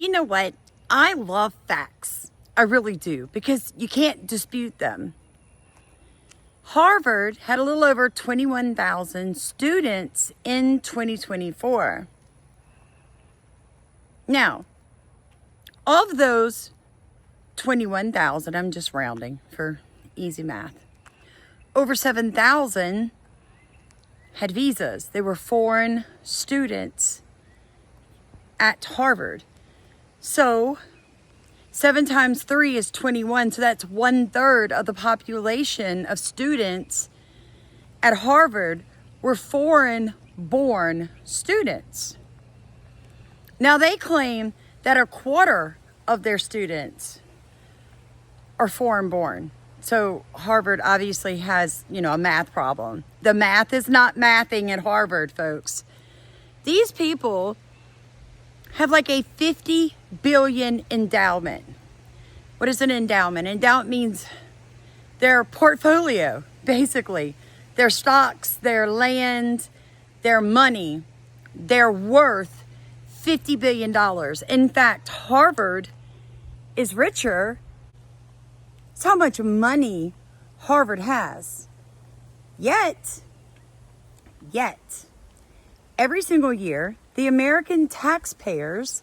You know what? I love facts. I really do, because you can't dispute them. Harvard had a little over 21,000 students in 2024. Now, of those 21,000, I'm just rounding for easy math, over 7,000 had visas. They were foreign students at Harvard. So 7 times 3 is 21. So that's 1/3 of the population of students at Harvard were foreign born students. Now they claim that 1/4 of their students are foreign born. So Harvard obviously has, a math problem. The math is not mathing at Harvard, folks. These people have like a 50 billion endowment. What is an endowment? Endowment means their portfolio, basically. Their stocks, their land, their money. They're worth $50 billion. In fact, Harvard is richer. It's how much money Harvard has. Yet, every single year, the American taxpayers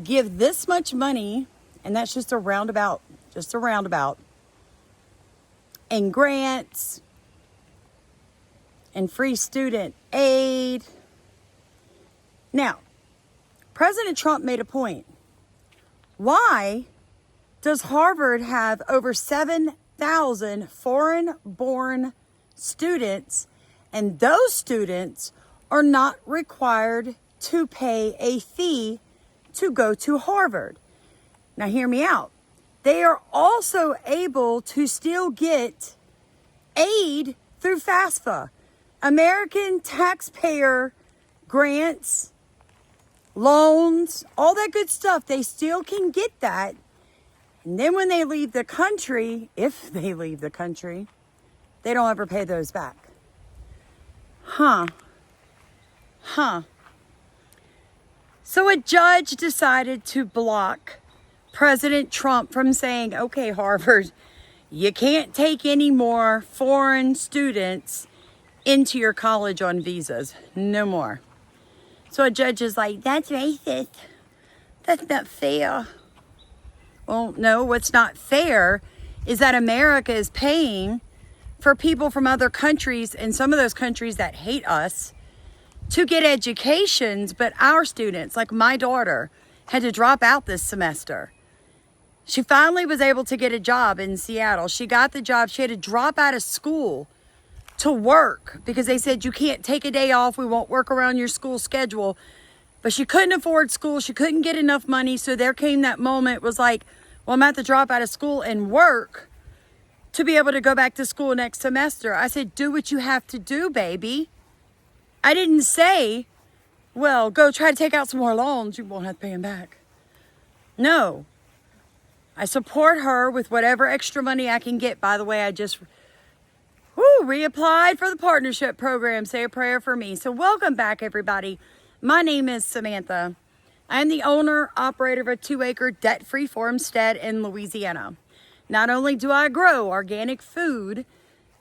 give this much money, and that's just a roundabout, in grants and free student aid. Now, President Trump made a point. Why does Harvard have over 7,000 foreign-born students, and those students are not required to pay a fee to go to Harvard? Now hear me out. They are also able to still get aid through FAFSA, American taxpayer grants, loans, all that good stuff. They still can get that. And then when they leave the country, if they leave the country, they don't ever pay those back. Huh. So a judge decided to block President Trump from saying, okay, Harvard, you can't take any more foreign students into your college on visas. No more. So a judge is like, that's racist. That's not fair. Well, no, what's not fair is that America is paying for people from other countries, and some of those countries that hate us, to get educations, but our students, like my daughter, had to drop out this semester. She finally was able to get a job in Seattle. She got the job. She had to drop out of school to work because they said, you can't take a day off. We won't work around your school schedule. But she couldn't afford school. She couldn't get enough money. So there came that moment, was like, well, I'm going to have to drop out of school and work to be able to go back to school next semester. I said, do what you have to do, baby. I didn't say, well, go try to take out some more loans. You won't have to pay them back. No. I support her with whatever extra money I can get. By the way, I just reapplied for the partnership program. Say a prayer for me. So welcome back, everybody. My name is Samantha. I am the owner, operator of a 2-acre debt-free farmstead in Louisiana. Not only do I grow organic food,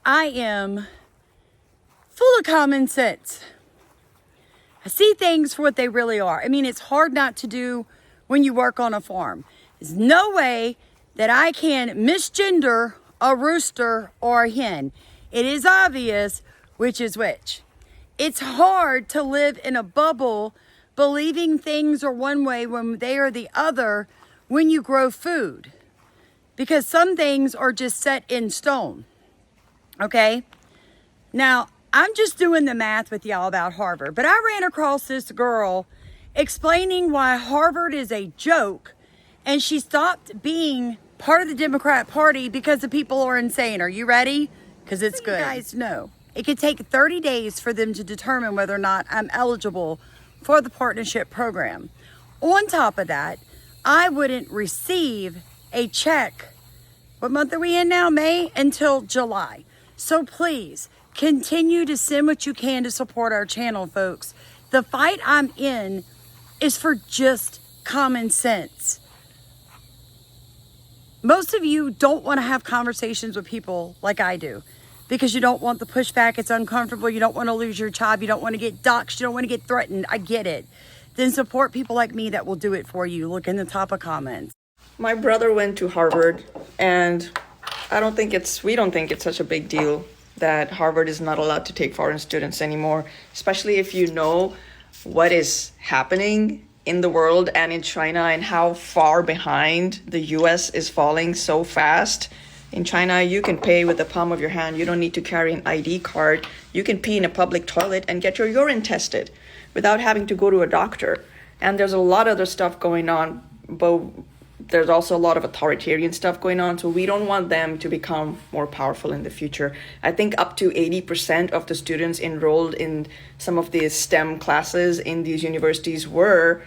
I am full of common sense. I see things for what they really are. I mean, it's hard not to do when you work on a farm. There's no way that I can misgender a rooster or a hen. It is obvious which is which. It's hard to live in a bubble believing things are one way when they are the other when you grow food. Because some things are just set in stone. Okay? Now, I'm just doing the math with y'all about Harvard. But I ran across this girl explaining why Harvard is a joke. And she stopped being part of the Democrat Party because the people are insane. Are you ready? Because it's good. You guys know, it could take 30 days for them to determine whether or not I'm eligible for the partnership program. On top of that, I wouldn't receive a check. What month are we in now? May? Until July. So please continue to send what you can to support our channel, folks. The fight I'm in is for just common sense. Most of you don't want to have conversations with people like I do because you don't want the pushback. It's uncomfortable. You don't want to lose your job. You don't want to get doxxed. You don't want to get threatened. I get it. Then support people like me that will do it for you. Look in the top of comments. My brother went to Harvard, and we don't think it's such a big deal that Harvard is not allowed to take foreign students anymore, especially if you know what is happening in the world and in China and how far behind the US is falling so fast. In China, you can pay with the palm of your hand. You don't need to carry an ID card. You can pee in a public toilet and get your urine tested without having to go to a doctor. And there's a lot of other stuff going on, but there's also a lot of authoritarian stuff going on. So we don't want them to become more powerful in the future. I think up to 80% of the students enrolled in some of these STEM classes in these universities were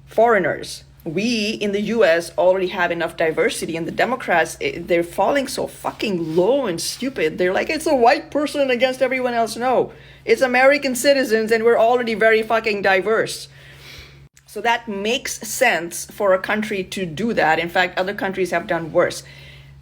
foreigners. We in the US already have enough diversity, and the Democrats, they're falling so fucking low and stupid. They're like, it's a white person against everyone else. No, it's American citizens, and we're already very fucking diverse. So that makes sense for a country to do that. In fact, other countries have done worse.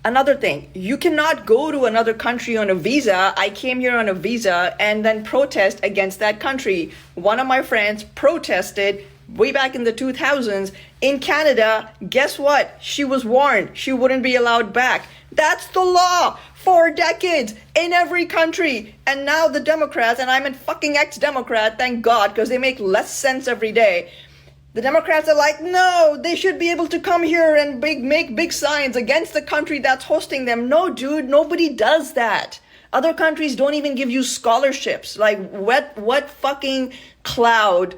Another thing, you cannot go to another country on a visa. I came here on a visa and then protest against that country. One of my friends protested way back in the 2000s in Canada. Guess what? She was warned she wouldn't be allowed back. That's the law for decades in every country. And now the Democrats, and I'm a fucking ex-Democrat, thank God, because they make less sense every day. The Democrats are like, no, they should be able to come here and make big signs against the country that's hosting them. No, dude, nobody does that. Other countries don't even give you scholarships. Like, what fucking cloud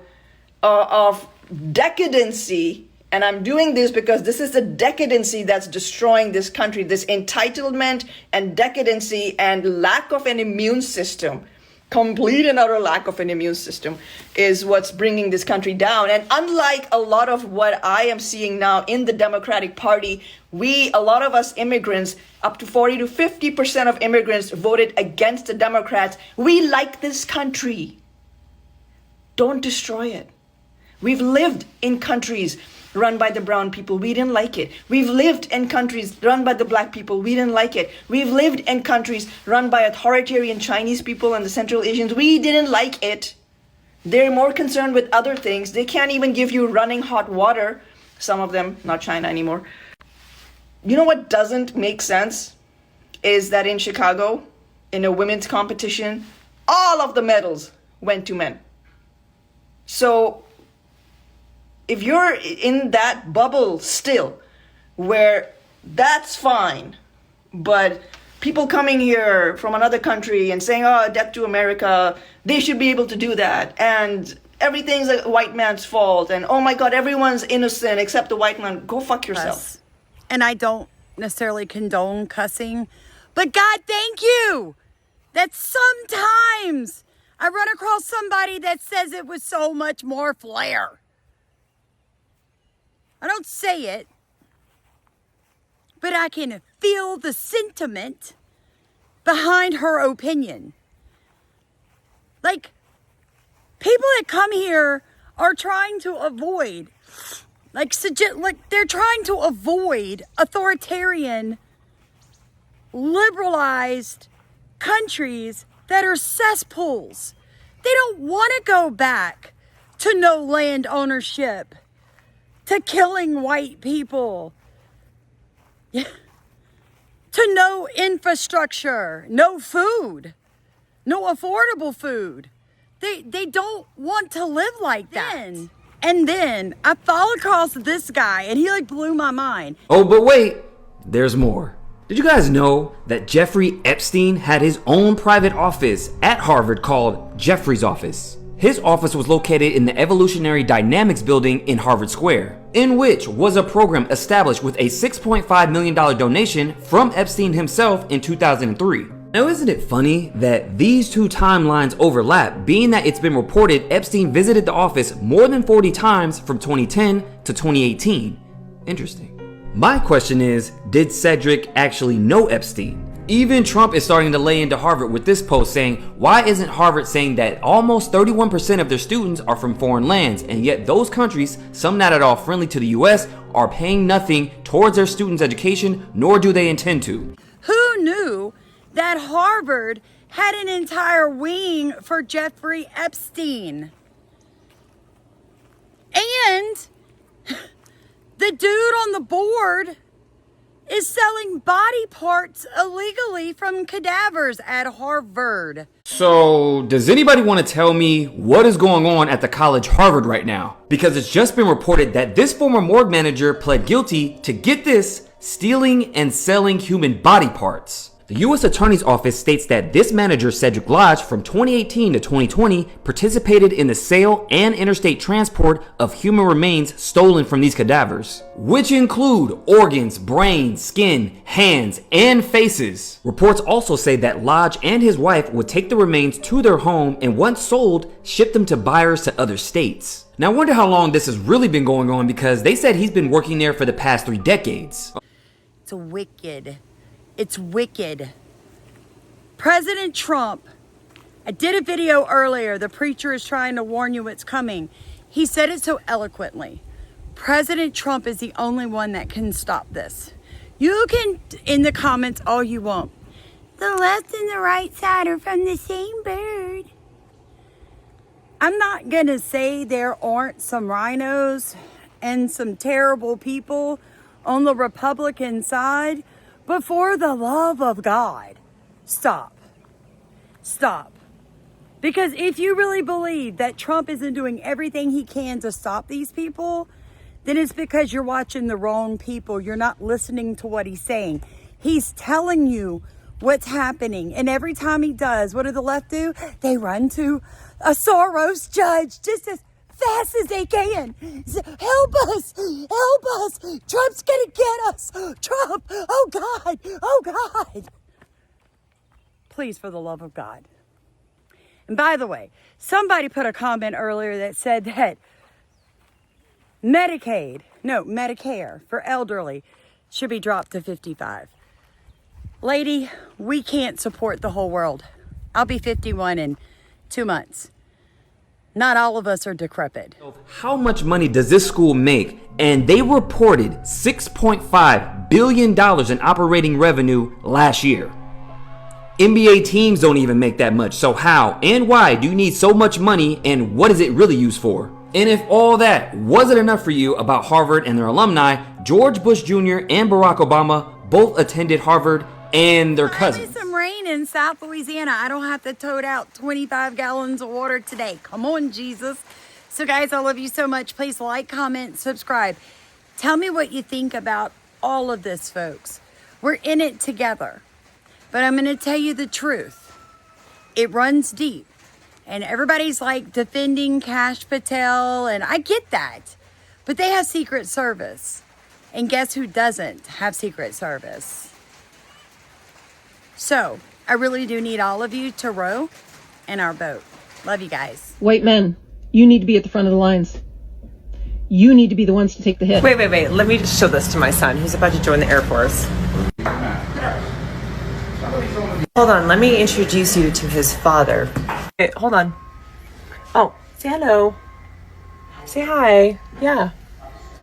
of decadency, and I'm doing this because this is the decadency that's destroying this country, this entitlement and decadency and lack of an immune system. Complete and utter lack of an immune system is what's bringing this country down. And unlike a lot of what I am seeing now in the Democratic Party, a lot of us immigrants, up to 40 to 50% of immigrants voted against the Democrats. We like this country. Don't destroy it. We've lived in countries run by the brown people. We didn't like it. We've lived in countries run by the black people. We didn't like it. We've lived in countries run by authoritarian Chinese people and the Central Asians. We didn't like it. They're more concerned with other things. They can't even give you running hot water. Some of them, not China anymore. You know what doesn't make sense? Is that in Chicago, in a women's competition, all of the medals went to men. So if you're in that bubble still, where that's fine, but people coming here from another country and saying, oh, death to America, they should be able to do that, and everything's a white man's fault, and oh my God, everyone's innocent except the white man, go fuck yourself. And I don't necessarily condone cussing, but God, thank you that sometimes I run across somebody that says it with so much more flair. I don't say it, but I can feel the sentiment behind her opinion. Like, people that come here are trying to avoid, they're trying to avoid authoritarian, liberalized countries that are cesspools. They don't want to go back to no land ownership, to killing white people, to no infrastructure, no food, no affordable food. They don't want to live like that. And then I followed across this guy, and he blew my mind. Oh, but wait, there's more. Did you guys know that Jeffrey Epstein had his own private office at Harvard called Jeffrey's Office? His office was located in the Evolutionary Dynamics building in Harvard Square, in which was a program established with a $6.5 million donation from Epstein himself in 2003. Now, isn't it funny that these two timelines overlap, being that it's been reported Epstein visited the office more than 40 times from 2010 to 2018? Interesting. My question is, did Cedric actually know Epstein? Even Trump is starting to lay into Harvard with this post saying, why isn't Harvard saying that almost 31% of their students are from foreign lands, and yet those countries, some not at all friendly to the US, are paying nothing towards their students' education, nor do they intend to. Who knew that Harvard had an entire wing for Jeffrey Epstein? And the dude on the board is selling body parts illegally from cadavers at Harvard. So, does anybody want to tell me what is going on at the college Harvard right now? Because it's just been reported that this former morgue manager pled guilty to, get this, stealing and selling human body parts. The U.S. Attorney's Office states that this manager, Cedric Lodge, from 2018 to 2020, participated in the sale and interstate transport of human remains stolen from these cadavers, which include organs, brains, skin, hands, and faces. Reports also say that Lodge and his wife would take the remains to their home and, once sold, ship them to buyers to other states. Now I wonder how long this has really been going on, because they said he's been working there for the past 3 decades. It's wicked. It's wicked. President Trump, I did a video earlier. The preacher is trying to warn you what's coming. He said it so eloquently. President Trump is the only one that can stop this. You can, in the comments, all you want. The left and the right side are from the same bird. I'm not going to say there aren't some rhinos and some terrible people on the Republican side, but for the love of God, stop. Stop. Because if you really believe that Trump isn't doing everything he can to stop these people, then it's because you're watching the wrong people. You're not listening to what he's saying. He's telling you what's happening. And every time he does, what do the left do? They run to a Soros judge just as fast as they can. Help us! Help us! Trump's gonna get us! Trump! Oh God! Oh God! Please, for the love of God. And by the way, somebody put a comment earlier that said that Medicare for elderly should be dropped to 55. Lady, we can't support the whole world. I'll be 51 in 2 months. Not all of us are decrepit. How much money does this school make? And they reported $6.5 billion in operating revenue last year. NBA teams don't even make that much. So how and why do you need so much money, and what is it really used for? And if all that wasn't enough for you about Harvard and their alumni, George Bush Jr. and Barack Obama both attended Harvard, and their cousins. Some rain in South Louisiana. I don't have to tote out 25 gallons of water today. Come on, Jesus. So guys, I love you so much. Please like, comment, subscribe. Tell me what you think about all of this, folks. We're in it together. But I'm going to tell you the truth. It runs deep. And everybody's like defending Kash Patel, and I get that. But they have Secret Service. And guess who doesn't have Secret Service? So, I really do need all of you to row in our boat. Love you guys. White men, you need to be at the front of the lines. You need to be the ones to take the hit. Wait. Let me just show this to my son who's about to join the Air Force. Hold on, let me introduce you to his father. Hey, hold on. Oh, say hello. Say hi. Yeah.